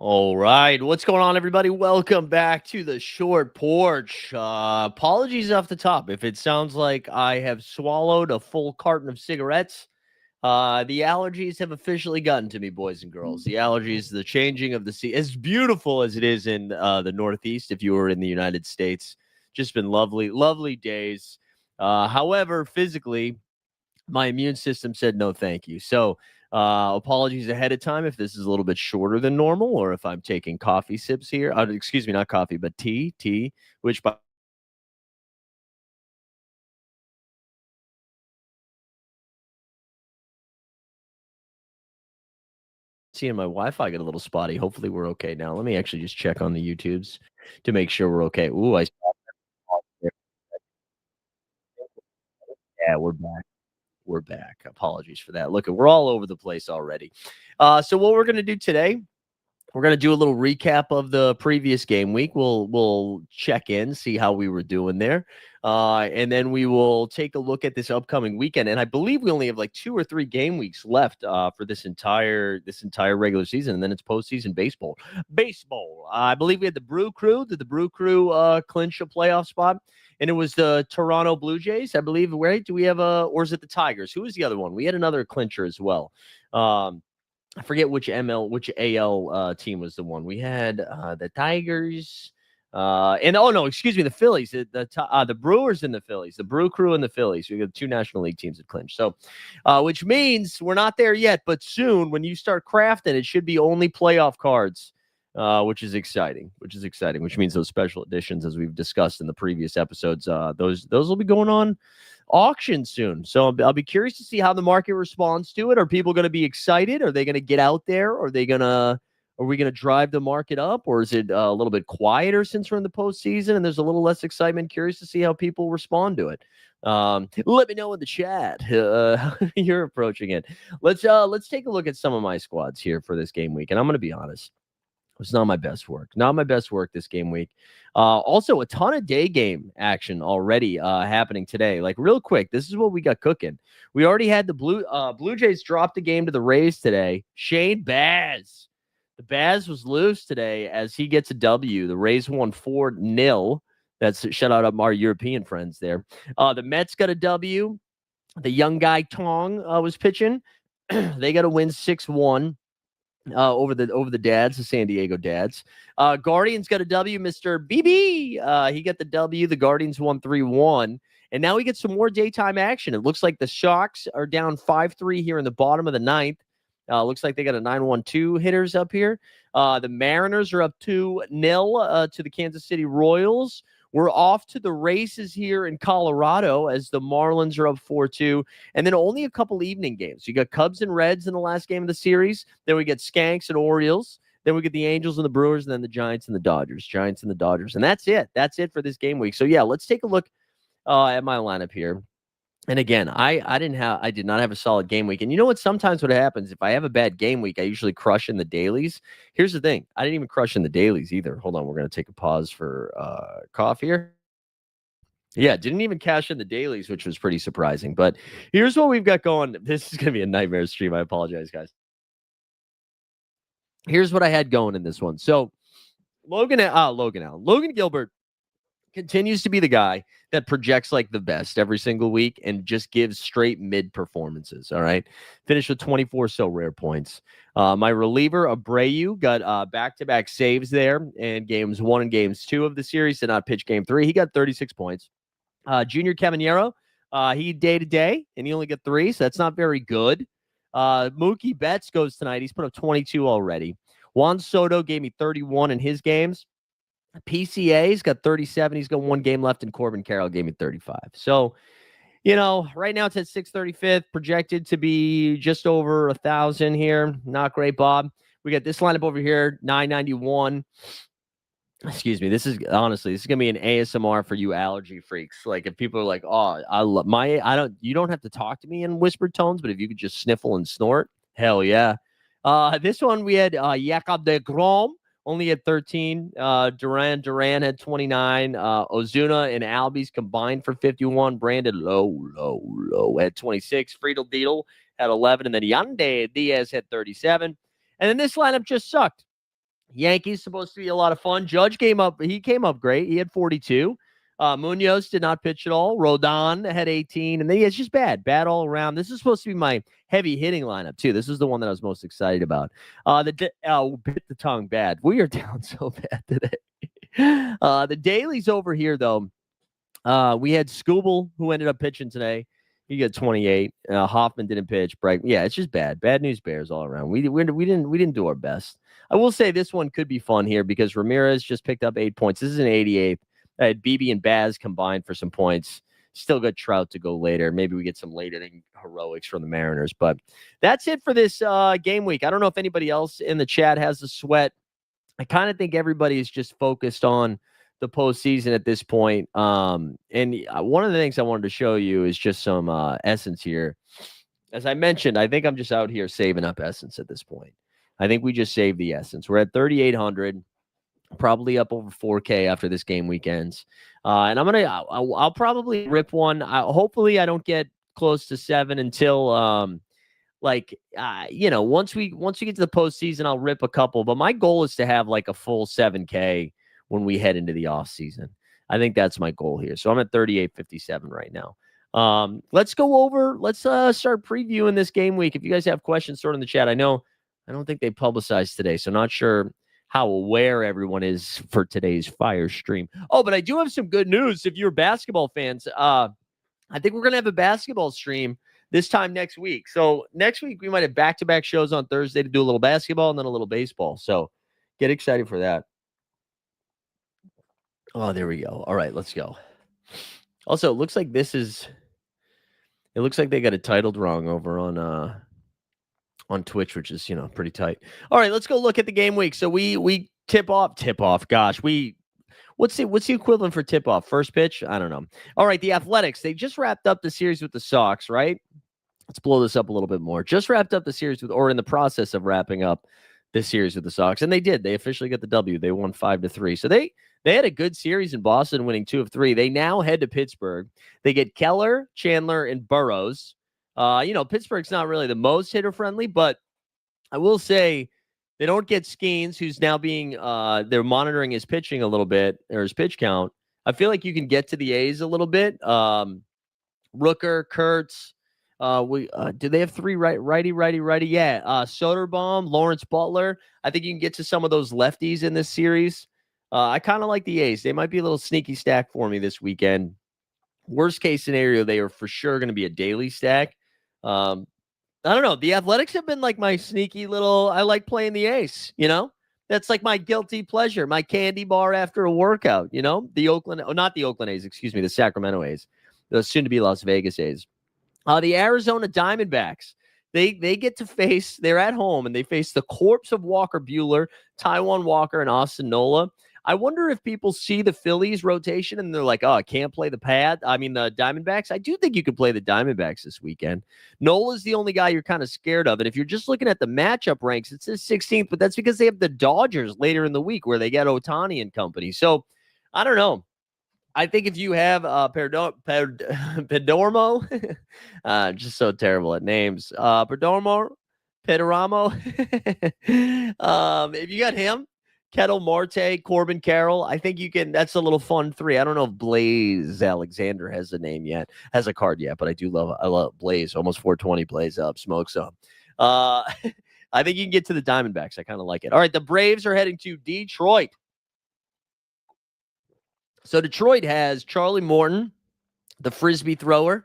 All right. What's going on, everybody? Welcome back to the short porch. Apologies off the top. If it sounds like I have swallowed a full carton of cigarettes, the allergies have officially gotten to me, boys and girls. The allergies, the changing of the sea, as beautiful as it is in the Northeast, if you were in the United States, just been lovely, lovely days. However, physically, my immune system said no thank you. So apologies ahead of time if this is a little bit shorter than normal or if I'm taking coffee sips here. Excuse me, not coffee, but tea, which by seeing my Wi-Fi get a little spotty. Hopefully we're okay now. Let me actually just check on the YouTubes to make sure we're okay. Ooh, I yeah, we're back. We're back. Apologies for that. Look, we're all over the place already. So what we're gonna do today, we're gonna do a little recap of the previous game week. We'll check in, see how we were doing there, and then we will take a look at this upcoming weekend. And I believe we only have like 2 or 3 game weeks left for this entire regular season, and then it's postseason baseball. Baseball. I believe we had the Brew Crew. Did the Brew Crew clinch a playoff spot? And it was the Toronto Blue Jays, I believe. Right? Do we have or is it the Tigers? Who was the other one? We had another clincher as well. I forget which AL team was the one. We had the Tigers, and oh no, excuse me, the Phillies, the Brewers and the Phillies, the Brew Crew and the Phillies. We got 2 National League teams that clinch. So, which means we're not there yet, but soon when you start crafting, it should be only playoff cards. Which is exciting. Which means those special editions, as we've discussed in the previous episodes, those will be going on auction soon. So I'll be curious to see how the market responds to it. Are people going to be excited? Are they going to get out there? Are we going to drive the market up, or is it a little bit quieter since we're in the postseason and there's a little less excitement? Curious to see how people respond to it. Let me know in the chat how you're approaching it. Let's take a look at some of my squads here for this game week, and I'm going to be honest. It's not my best work. Not my best work this game week. Also, a ton of day game action already happening today. Like real quick, this is what we got cooking. We already had the Blue Jays drop the game to the Rays today. Shane Baz. The Baz was loose today as he gets a W. The Rays won 4-0. That's shout out of our European friends there. The Mets got a W. The young guy Tong was pitching. They got a win 6-1 over the dads, the San Diego dads. Guardians got a W, Mr. BB. He got the W. The Guardians won 3-1. And now we get some more daytime action. It looks like the Sharks are down 5-3 here in the bottom of the ninth. Looks like they got a 9-1-2 hitters up here. The Mariners are up 2-0 to the Kansas City Royals. We're off to the races here in Colorado as the Marlins are up 4-2. And then only a couple evening games. You got Cubs and Reds in the last game of the series. Then we get Skanks and Orioles. Then we get the Angels and the Brewers, and then the Giants and the Dodgers. And that's it. That's it for this game week. So, yeah, let's take a look at my lineup here. And again, I did not have a solid game week. And you know what? Sometimes what happens, if I have a bad game week, I usually crush in the dailies. Here's the thing. I didn't even crush in the dailies either. Hold on. We're going to take a pause for cough here. Yeah, didn't even cash in the dailies, which was pretty surprising. But here's what we've got going. This is going to be a nightmare stream. I apologize, guys. Here's what I had going in this one. So Logan Gilbert continues to be the guy that projects like the best every single week and just gives straight mid performances. All right. Finished with 24 so rare points. My reliever, Abreu, got back-to-back saves there in games 1 and games 2 of the series. Did not pitch game 3. He got 36 points. Junior Caminero, he day-to-day, and he only got 3, so that's not very good. Mookie Betts goes tonight. He's put up 22 already. Juan Soto gave me 31 in his games. PCA's got 37. He's got 1 game left, and Corbin Carroll gave me 35. So, right now it's at 635th, projected to be just over 1,000 here. Not great, Bob. We got this lineup over here, 991. Excuse me. This is going to be an ASMR for you allergy freaks. Like if people are like, oh, you don't have to talk to me in whispered tones, but if you could just sniffle and snort, hell yeah. This one we had Jakob de Grom only had 13. Duran had 29. Ozuna and Albies combined for 51. Brandon low at 26. Friedel Beetle had 11. And then Yande Diaz had 37. And then this lineup just sucked. Yankees supposed to be a lot of fun. Judge came up. He came up great. He had 42. Munoz did not pitch at all. Rodon had 18. And then it's just bad all around. This is supposed to be my heavy hitting lineup, too. This is the one that I was most excited about. Bit the tongue bad. We are down so bad today. The dailies over here, though. We had Scooble, who ended up pitching today. He got 28. Hoffman didn't pitch. Yeah, it's just bad. Bad news bears all around. We didn't do our best. I will say this one could be fun here because Ramirez just picked up 8 points. This is an 88th. I had BB and Baz combined for some points. Still got Trout to go later. Maybe we get some late inning heroics from the Mariners. But that's it for this game week. I don't know if anybody else in the chat has the sweat. I kind of think everybody is just focused on the postseason at this point. And one of the things I wanted to show you is just some essence here. As I mentioned, I think I'm just out here saving up essence at this point. I think we just saved the essence. We're at 3,800, probably up over 4K after this game weekends. And I'll probably rip one. Hopefully I don't get close to 7 until once we get to the postseason, I'll rip a couple. But my goal is to have like a full 7K when we head into the off season. I think that's my goal here. So I'm at 38.57 right now. Let's start previewing this game week. If you guys have questions, sort in the chat. I don't think they publicized today, so not sure how aware everyone is for today's fire stream. Oh, but I do have some good news if you're basketball fans. I think we're going to have a basketball stream this time next week. So next week we might have back-to-back shows on Thursday to do a little basketball and then a little baseball. So get excited for that. Oh, there we go. All right, let's go. Also, it looks like they got it titled wrong over on Twitch, which is, pretty tight. All right, let's go look at the game week. So we tip off. Gosh, what's the equivalent for tip off? First pitch? I don't know. All right, the Athletics, they just wrapped up the series with the Sox, right? Let's blow this up a little bit more. Just wrapped up the series or in the process of wrapping up this series with the Sox, and they did. They officially got the W. They won 5-3. So they had a good series in Boston, winning 2 of 3. They now head to Pittsburgh. They get Keller, Chandler, and Burrows. Pittsburgh's not really the most hitter-friendly, but I will say they don't get Skeens, who's now they're monitoring his pitching a little bit, or his pitch count. I feel like you can get to the A's a little bit. Rooker, Kurtz. Do they have 3 righty? Yeah. Soderbaum, Lawrence Butler. I think you can get to some of those lefties in this series. I kind of like the A's. They might be a little sneaky stack for me this weekend. Worst case scenario, they are for sure going to be a daily stack. I don't know. The Athletics have been like my sneaky little, I like playing the Ace, That's like my guilty pleasure, my candy bar after a workout, not the Oakland A's, the Sacramento A's, the soon-to-be Las Vegas A's. The Arizona Diamondbacks, they get to face, they're at home, and they face the corpse of Walker Buehler, Taijuan Walker, and Austin Nola. I wonder if people see the Phillies rotation and they're like, oh, I can't play the Diamondbacks. I do think you could play the Diamondbacks this weekend. Nola's the only guy you're kind of scared of. And if you're just looking at the matchup ranks, it says 16th, but that's because they have the Dodgers later in the week where they get Ohtani and company. So I don't know. I think if you have Perdomo, just so terrible at names, Perdomo, if you got him, Kettle Marte, Corbin Carroll, I think you can. That's a little fun 3. I don't know if Blaze Alexander has a card yet, but I love Blaze. Almost 420, Blaze up, smokes up. I think you can get to the Diamondbacks. I kind of like it. All right, the Braves are heading to Detroit. So Detroit has Charlie Morton, the frisbee thrower.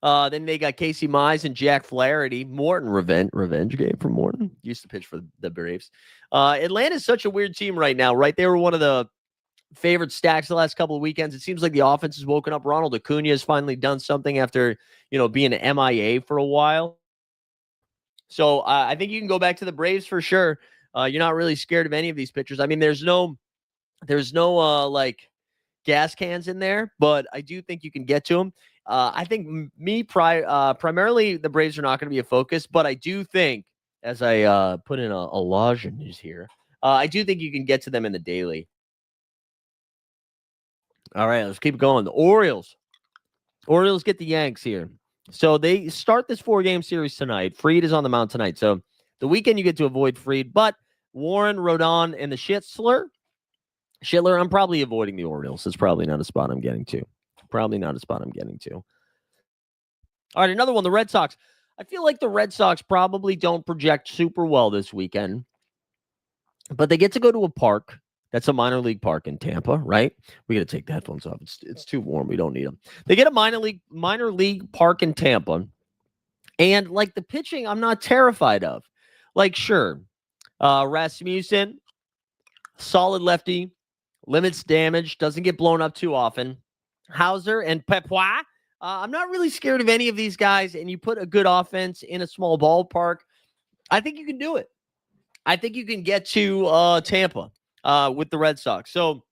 Then they got Casey Mize and Jack Flaherty. Morton, revenge game for Morton. Used to pitch for the Braves. Atlanta's such a weird team right now, right? They were one of the favorite stacks the last couple of weekends. It seems like the offense has woken up. Ronald Acuna has finally done something after, being an MIA for a while. So I think you can go back to the Braves for sure. You're not really scared of any of these pitchers. I mean, there's no gas cans in there, but I do think you can get to them. I think primarily the Braves are not going to be a focus, but I do think, as I put in a lozenge here, I do think you can get to them in the daily. All right, let's keep going. The Orioles get the Yanks here. So they start this 4-game series tonight. Fried is on the mound tonight. So the weekend you get to avoid Fried, but Warren, Rodon, and the Schitler. I'm probably avoiding the Orioles. It's probably not a spot I'm getting to. All right, another one, the Red Sox. I feel like the Red Sox probably don't project super well this weekend, but they get to go to a park. That's a minor league park in Tampa, right? We got to take the headphones off. It's too warm. We don't need them. They get a minor league park in Tampa, and like the pitching, I'm not terrified of. Like, sure, Rasmussen, solid lefty, limits damage, doesn't get blown up too often. Hauser and Pepois. I'm not really scared of any of these guys, and you put a good offense in a small ballpark, I think you can do it. I think you can get to Tampa with the Red Sox. So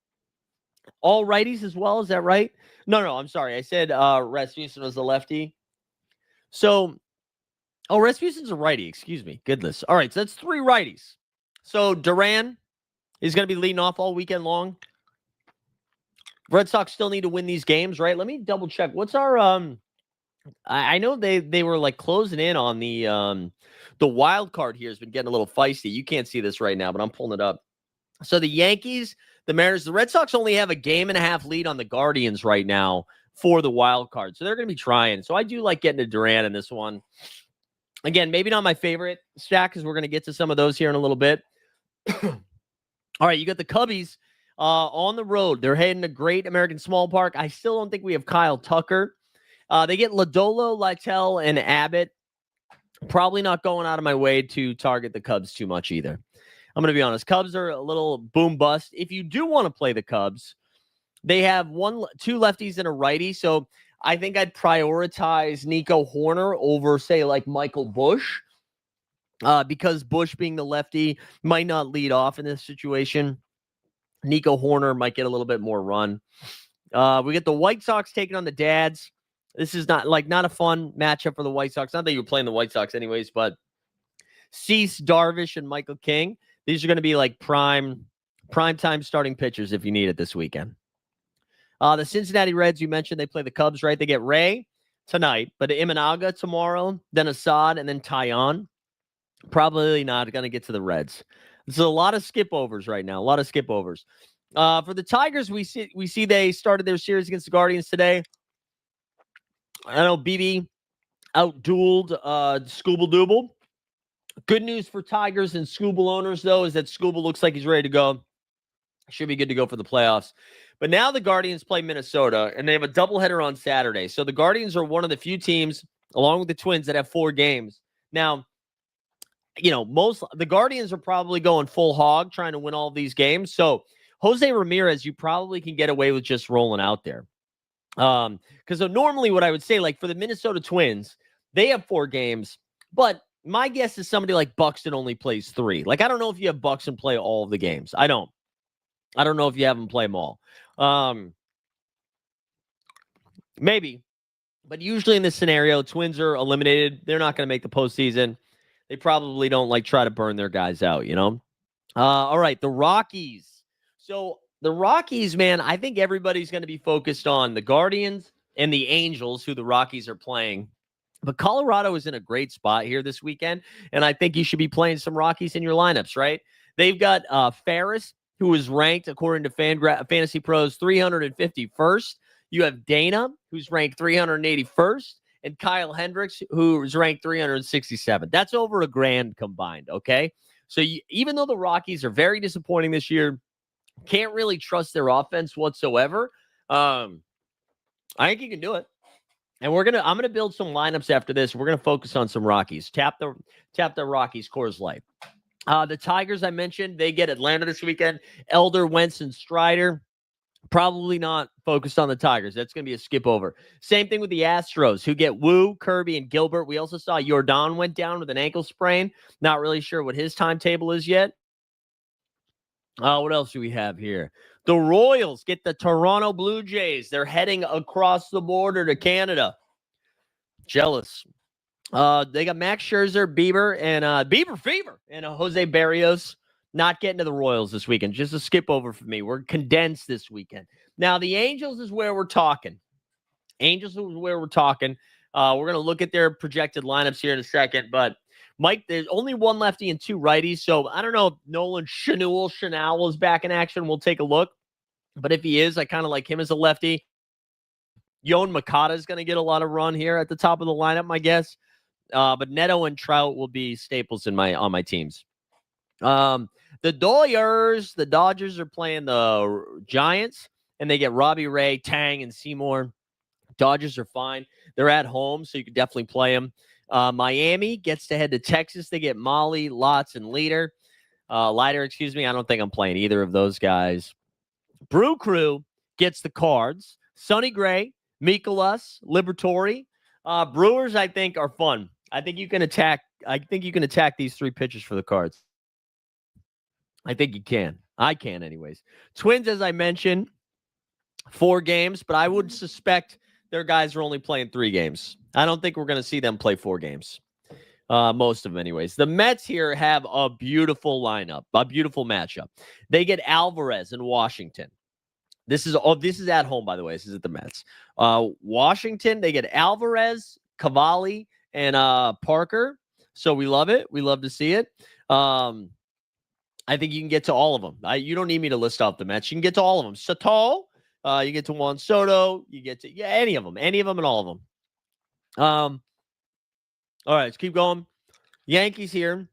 all righties as well, is that right? No, I'm sorry. I said Rasmussen was the lefty. So, Rasmussen's a righty. Excuse me. Goodness. All right, so that's 3 righties. So Duran is going to be leading off all weekend long. Red Sox still need to win these games, right? Let me double check. What's our I know they were like closing in on the wild card here has been getting a little feisty. You can't see this right now, but I'm pulling it up. So the Yankees, the Mariners, the Red Sox only have a 1.5 game lead on the Guardians right now for the wild card. So they're going to be trying. So I do like getting to Duran in this one. Again, maybe not my favorite stack because we're going to get to some of those here in a little bit. All right, you got the Cubbies on the road. They're heading to Great American Small Park. I still don't think we have Kyle Tucker. They get Lodolo, Lytle, and Abbott. Probably not going out of my way to target the Cubs too much either. I'm going to be honest. Cubs are a little boom bust. If you do want to play the Cubs, they have 2 lefties and a righty. So I think I'd prioritize Nico Horner over, say, like Michael Busch. Because Busch being the lefty might not lead off in this situation. Nico Horner might get a little bit more run. We get the White Sox taking on the Dads. This is not a fun matchup for the White Sox. Not that you were playing the White Sox anyways, but Cease, Darvish, and Michael King. These are going to be like prime time starting pitchers if you need it this weekend. The Cincinnati Reds, you mentioned they play the Cubs, right? They get Ray tonight, but Imanaga tomorrow, then Assad, and then Tyon. Probably not going to get to the Reds. There's a lot of skip overs right now. For the Tigers, we see they started their series against the Guardians today. I know BB outdueled Scooble Dooble. Good news for Tigers and Scooble owners, though, is that Scooble looks like he's ready to go. Should be good to go for the playoffs. But now the Guardians play Minnesota, and they have a doubleheader on Saturday. So the Guardians are one of the few teams, along with the Twins, that have 4 games. Now, the Guardians are probably going full hog trying to win all of these games. So Jose Ramirez, you probably can get away with just rolling out there. Because normally what I would say, like for the Minnesota Twins, they have 4 games, but my guess is somebody like Buxton only plays 3. Like, I don't know if you have Buxton play all of the games. I don't know if you have him play them all. Maybe, but usually in this scenario, Twins are eliminated. They're not going to make the postseason. They probably don't try to burn their guys out, all right, the Rockies. So the Rockies, man, I think everybody's going to be focused on the Guardians and the Angels, who the Rockies are playing. But Colorado is in a great spot here this weekend, and I think you should be playing some Rockies in your lineups, right? They've got Ferris, who is ranked, according to Fantasy Pros, 351st. You have Dana, who's ranked 381st, and Kyle Hendricks, who is ranked 367th. That's over $1,000 combined, okay? So even though the Rockies are very disappointing this year, can't really trust their offense whatsoever, I think you can do it. And I'm gonna build some lineups after this. We're gonna focus on some Rockies. Tap the Rockies Coors Light. The Tigers, I mentioned, they get Atlanta this weekend. Elder, Wentz, and Strider. Probably not focused on the Tigers. That's going to be a skip over. Same thing with the Astros, who get Wu, Kirby, and Gilbert. We also saw Jordan went down with an ankle sprain. Not really sure what his timetable is yet. What else do we have here? The Royals get the Toronto Blue Jays. They're heading across the border to Canada. Jealous. They got Max Scherzer, Bieber, and Bieber Fever, and Jose Barrios. Not getting to the Royals this weekend. Just a skip over for me. We're condensed this weekend. Now, the Angels is where we're talking. We're going to look at their projected lineups here in a second, but Mike, there's only one lefty and two righties. So I don't know if Nolan Chanel is back in action. We'll take a look. But if he is, I kind of like him as a lefty. Yoan Makata is going to get a lot of run here at the top of the lineup, my guess. But Neto and Trout will be staples on my teams. The Dodgers are playing the Giants, and they get Robbie Ray, Tang, and Seymour. Dodgers are fine. They're at home, so you can definitely play them. Miami gets to head to Texas. They get Molly, Lotz, and Leiter. Excuse me. I don't think I'm playing either of those guys. Brew Crew gets the Cards. Sonny Gray, Mikolas, Liberatore. Brewers, I think, are fun. I think you can attack these three pitchers for the Cards. I think you can. I can, anyways. Twins, as I mentioned, 4 games, but I would suspect their guys are only playing 3 games. I don't think we're going to see them play 4 games. Most of them, anyways. The Mets here have a beautiful lineup, a beautiful matchup. They get Alvarez in Washington. This is at home, by the way. This is at the Mets. Washington, they get Alvarez, Cavalli, and Parker. So we love it. We love to see it. I think you can get to all of them. You don't need me to list off the Mets. You can get to all of them. Sato, you get to Juan Soto. You get to any of them and all of them. All right, let's keep going. Yankees here.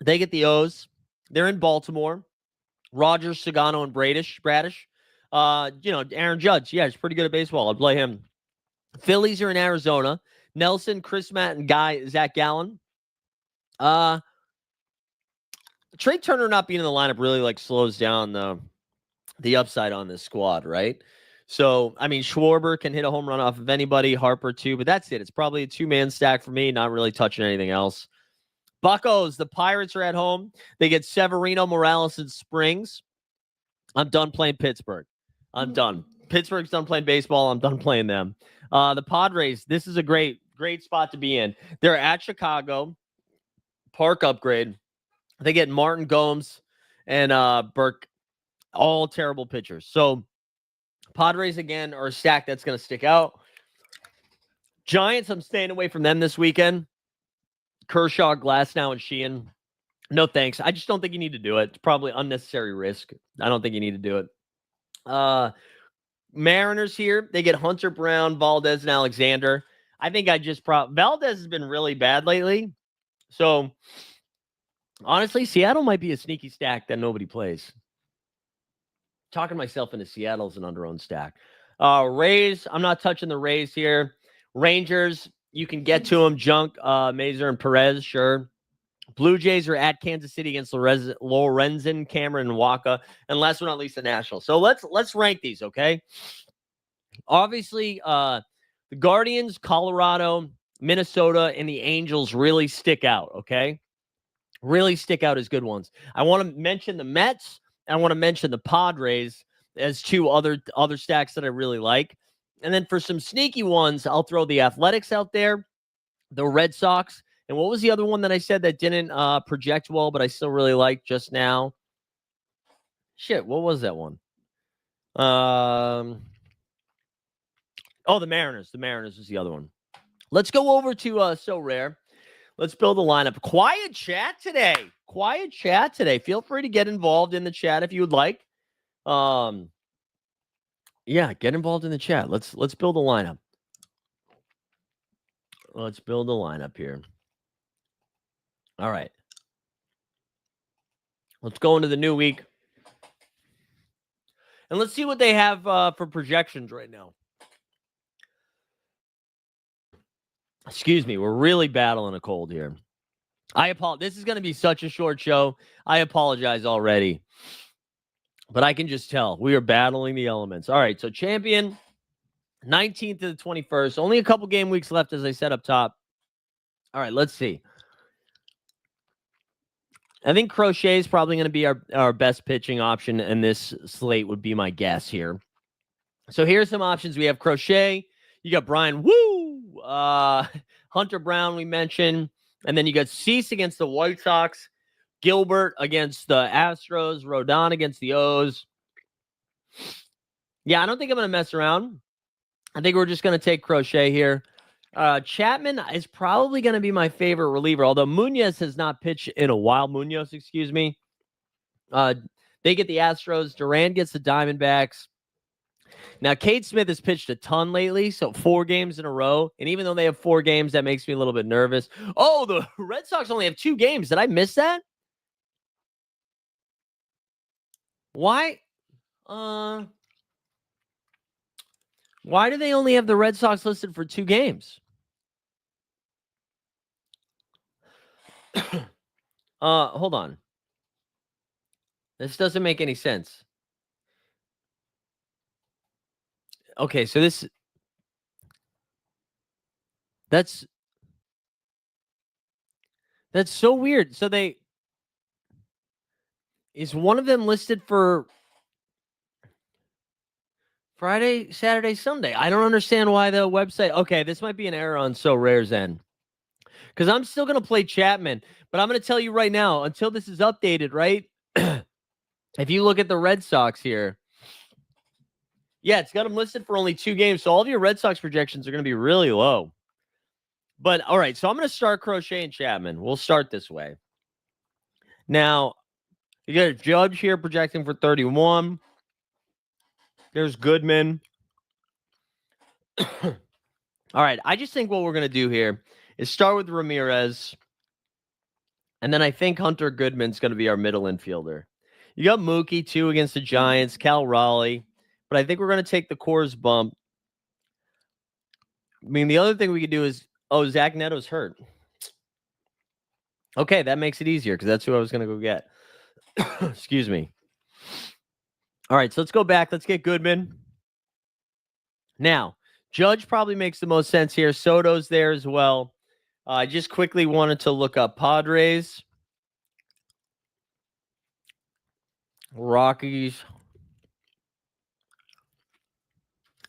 They get the O's. They're in Baltimore. Rogers, Sagano, and Bradish. Aaron Judge. Yeah, he's pretty good at baseball. I'd play him. Phillies are in Arizona. Nelson, Chris Matt, and Zach Gallen. Trey Turner not being in the lineup really slows down the upside on this squad, right? So, I mean, Schwarber can hit a home run off of anybody, Harper too, but that's it. It's probably a 2-man stack for me, not really touching anything else. Buccos, the Pirates are at home. They get Severino, Morales, and Springs. I'm done playing Pittsburgh. I'm done. Pittsburgh's done playing baseball. I'm done playing them. The Padres, this is a great spot to be in. They're at Chicago. Park upgrade. They get Martin Gomes and Burke, all terrible pitchers. So Padres, again, are a stack that's going to stick out. Giants, I'm staying away from them this weekend. Kershaw, Glasnow, and Sheehan. No thanks. I just don't think you need to do it. It's probably unnecessary risk. I don't think you need to do it. Mariners here. They get Hunter Brown, Valdez, and Alexander. I think Valdez has been really bad lately. So, honestly, Seattle might be a sneaky stack that nobody plays. Talking myself into Seattle as an under-owned stack. Rays, I'm not touching the Rays here. Rangers, you can get to them. Junk, Mazer, and Perez, sure. Blue Jays are at Kansas City against Lorenzen, Cameron, and Waka. And last but not least, the Nationals. So let's rank these, okay? Obviously, the Guardians, Colorado, Minnesota, and the Angels really stick out, okay? Really stick out as good ones. I want to mention the Mets. I want to mention the Padres as 2 other stacks that I really like. And then for some sneaky ones, I'll throw the Athletics out there, the Red Sox, and what was the other one that I said that didn't project well, but I still really liked just now? Shit, what was that one? The Mariners. The Mariners was the other one. Let's go over to Sorare. Let's build a lineup. Quiet chat today. Feel free to get involved in the chat if you would like. Yeah, get involved in the chat. Let's build a lineup. Let's build a lineup here. All right. Let's go into the new week. And let's see what they have for projections right now. Excuse me. We're really battling a cold here. I apologize. This is going to be such a short show. I apologize already. But I can just tell we are battling the elements. All right. So champion, 19th to the 21st. Only a couple game weeks left, as I said up top. All right. Let's see. I think Crochet is probably going to be our best pitching option in this slate would be my guess here. So here's some options. We have Crochet. You got Brian Woo. Hunter Brown we mentioned. And then you got Cease against the White Sox. Gilbert against the Astros. Rodon against the O's. Yeah, I don't think I'm going to mess around. I think we're just going to take Crochet here. Chapman is probably going to be my favorite reliever, although Munoz has not pitched in a while. Excuse me. They get the Astros. Durant gets the Diamondbacks. Now, Cade Smith has pitched a ton lately, so 4 games in a row. And even though they have 4 games, that makes me a little bit nervous. Oh, the Red Sox only have 2 games. Did I miss that? Why? Why do they only have the Red Sox listed for 2 games? Hold on. This doesn't make any sense. Okay, so that's so weird. So is one of them listed for Friday, Saturday, Sunday? I don't understand why the website. Okay, this might be an error on So Rare's end. Because I'm still going to play Chapman. But I'm going to tell you right now, until this is updated, right? If you look at the Red Sox here, yeah, it's got them listed for only 2 games. So all of your Red Sox projections are going to be really low. But all right, so I'm going to start Crochet and Chapman. We'll start this way. Now, you got a Judge here projecting for 31. There's Goodman. All right, I just think what we're going to do here is start with Ramirez. And then I think Hunter Goodman's going to be our middle infielder. You got Mookie, too, against the Giants, Cal Raleigh. But I think we're going to take the Coors bump. I mean, the other thing we could do is, Zach Neto's hurt. Okay, that makes it easier because that's who I was going to go get. Excuse me. All right, so let's go back. Let's get Goodman. Now, Judge probably makes the most sense here. Soto's there as well. I just quickly wanted to look up Padres, Rockies,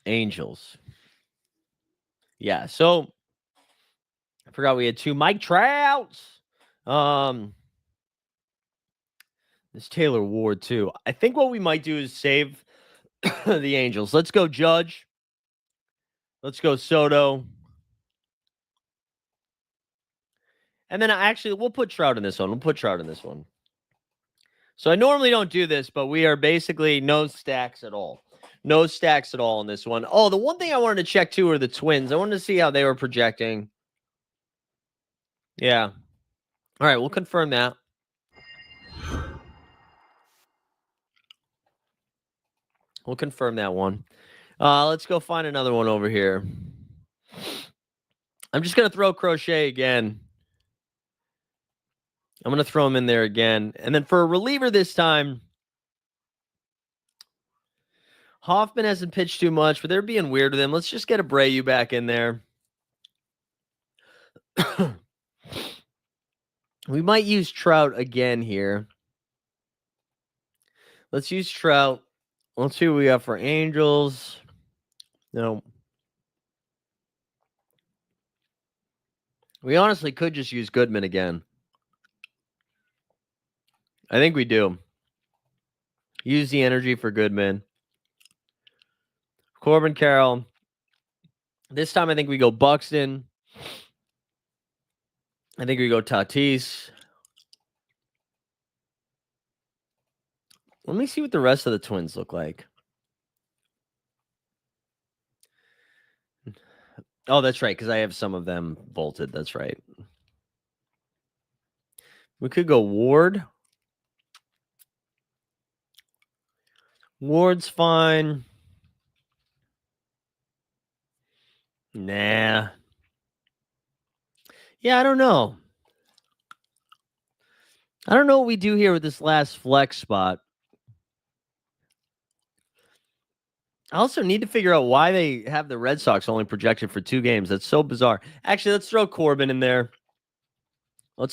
Angels. Yeah, so I forgot we had 2 Mike Trouts. This Taylor Ward, too. I think what we might do is save the Angels. Let's go Judge. Let's go Soto. And then we'll put Trout in this one. So I normally don't do this, but we are basically no stacks at all. No stacks at all in this one. Oh, the one thing I wanted to check, too, are the Twins. I wanted to see how they were projecting. Yeah. All right, we'll confirm that. We'll confirm that one. Let's go find another one over here. I'm just going to throw Crochet again. I'm going to throw him in there again. And then for a reliever this time, Hoffman hasn't pitched too much, but they're being weird with him. Let's just get Abreu back in there. We might use Trout again here. Let's use Trout. Let's see what we got for Angels. No. We honestly could just use Goodman again. I think we do. Use the energy for Goodman. Corbin Carroll. This time I think we go Buxton. I think we go Tatis. Let me see what the rest of the Twins look like. Oh, that's right, because I have some of them bolted. That's right. We could go Ward. Ward's fine. Nah. Yeah, I don't know. I don't know what we do here with this last flex spot. I also need to figure out why they have the Red Sox only projected for 2 games. That's so bizarre. Actually, let's throw Corbin in there. And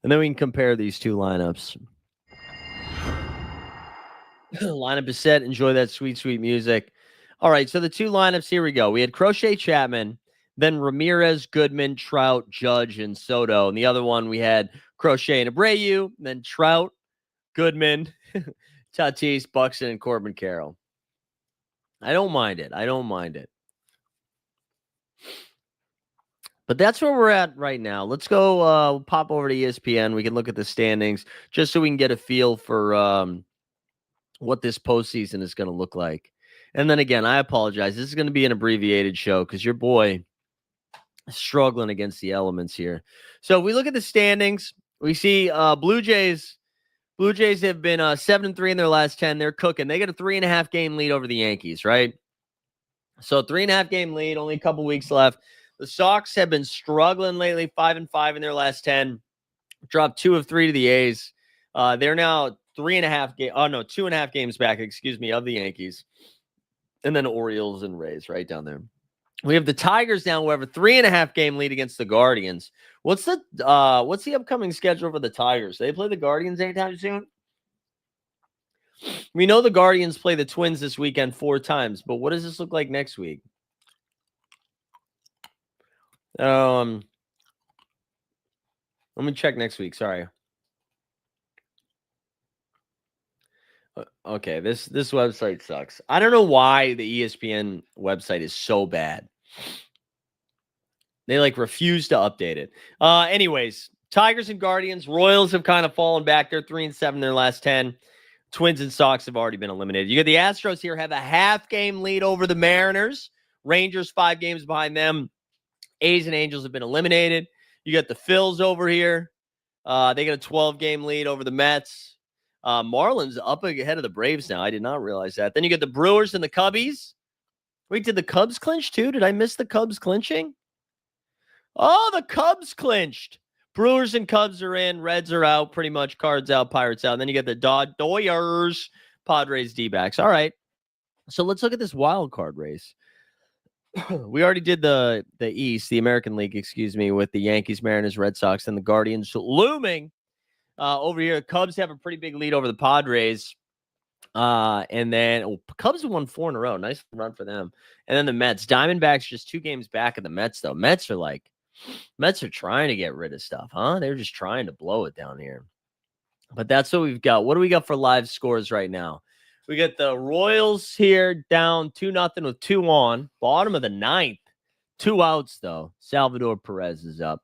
then we can compare these 2 lineups. Lineup is set. Enjoy that sweet, sweet music. All right, so the 2 lineups, here we go. We had Crochet Chapman, then Ramirez, Goodman, Trout, Judge, and Soto. And the other one, we had Crochet and Abreu, then Trout, Goodman, Tatis, Buxton, and Corbin Carroll. I don't mind it. But that's where we're at right now. Let's go pop over to ESPN. We can look at the standings just so we can get a feel for what this postseason is going to look like. And then again, I apologize. This is going to be an abbreviated show because your boy is struggling against the elements here. So if we look at the standings, we see Blue Jays. Blue Jays have been 7-3 in their last 10. They're cooking. They get a 3.5 game lead over the Yankees, right? So 3.5 game lead, only a couple weeks left. The Sox have been struggling lately, 5-5 in their last 10. Dropped 2 of 3 to the A's. They're now 2.5 games back, of the Yankees. And then Orioles and Rays right down there. We have the Tigers now, however, 3.5 game lead against the Guardians. What's the upcoming schedule for the Tigers? They play the Guardians anytime soon? We know the Guardians play the Twins this weekend 4 times, but what does this look like next week? Let me check next week. Sorry. Okay, this website sucks. I don't know why the ESPN website is so bad. They refuse to update it. Anyways, Tigers and Guardians, Royals have kind of fallen back. They're 3-7 in their last 10. Twins and Sox have already been eliminated. You got the Astros here have a half game lead over the Mariners. Rangers 5 games behind them. A's and Angels have been eliminated. You got the Phils over here. They got a 12 game lead over the Mets. Marlins up ahead of the Braves now. I did not realize that. Then you get the Brewers and the Cubbies. Wait, did the Cubs clinch too? Did I miss the Cubs clinching? Oh, the Cubs clinched. Brewers and Cubs are in. Reds are out. Pretty much Cards out, Pirates out. And then you get the Dodgers, Padres, D-backs. All right. So let's look at this wild card race. We already did the East, the American League, with the Yankees, Mariners, Red Sox, and the Guardians looming. Over here, Cubs have a pretty big lead over the Padres. And then Cubs have won 4 in a row. Nice run for them. And then the Mets. Diamondbacks just 2 games back of the Mets, though. Mets are trying to get rid of stuff, huh? They're just trying to blow it down here. But that's what we've got. What do we got for live scores right now? We got the Royals here down 2-0 with 2 on. Bottom of the 9th. 2 outs, though. Salvador Perez is up.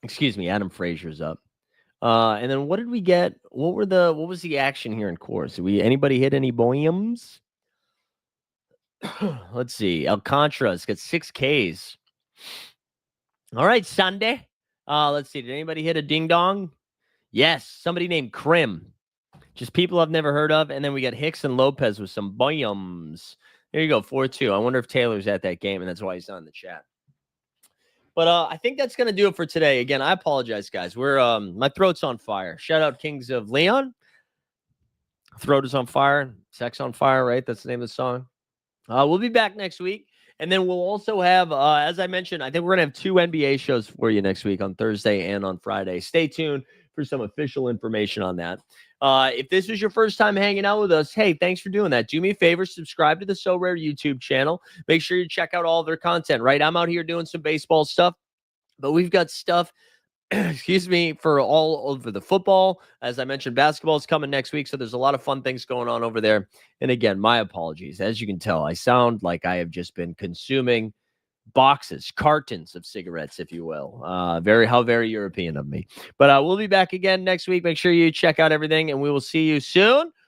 Adam Frazier's up. And then what did we get? What was the action here in course? Did anybody hit any boyums? Let's see. Alcantara's got 6 Ks. All right, Sunday. Let's see. Did anybody hit a ding dong? Yes, somebody named Krim. Just people I've never heard of. And then we got Hicks and Lopez with some boyums. There you go, 4-2. I wonder if Taylor's at that game, and that's why he's not in the chat. But I think that's going to do it for today. Again, I apologize, guys. We're my throat's on fire. Shout out Kings of Leon. Throat is on fire. Sex on fire, right? That's the name of the song. We'll be back next week. And then we'll also have, as I mentioned, I think we're going to have 2 NBA shows for you next week on Thursday and on Friday. Stay tuned for some official information on that. If this is your first time hanging out with us, hey, thanks for doing that. Do me a favor, subscribe to the So Rare YouTube channel. Make sure you check out all of their content, right? I'm out here doing some baseball stuff, but we've got stuff, for all over the football. As I mentioned, basketball is coming next week, so there's a lot of fun things going on over there. And again, my apologies. As you can tell, I sound like I have just been consuming cartons of cigarettes, if you will. Very European of me. But we'll be back again next week. Make sure you check out everything, and we will see you soon.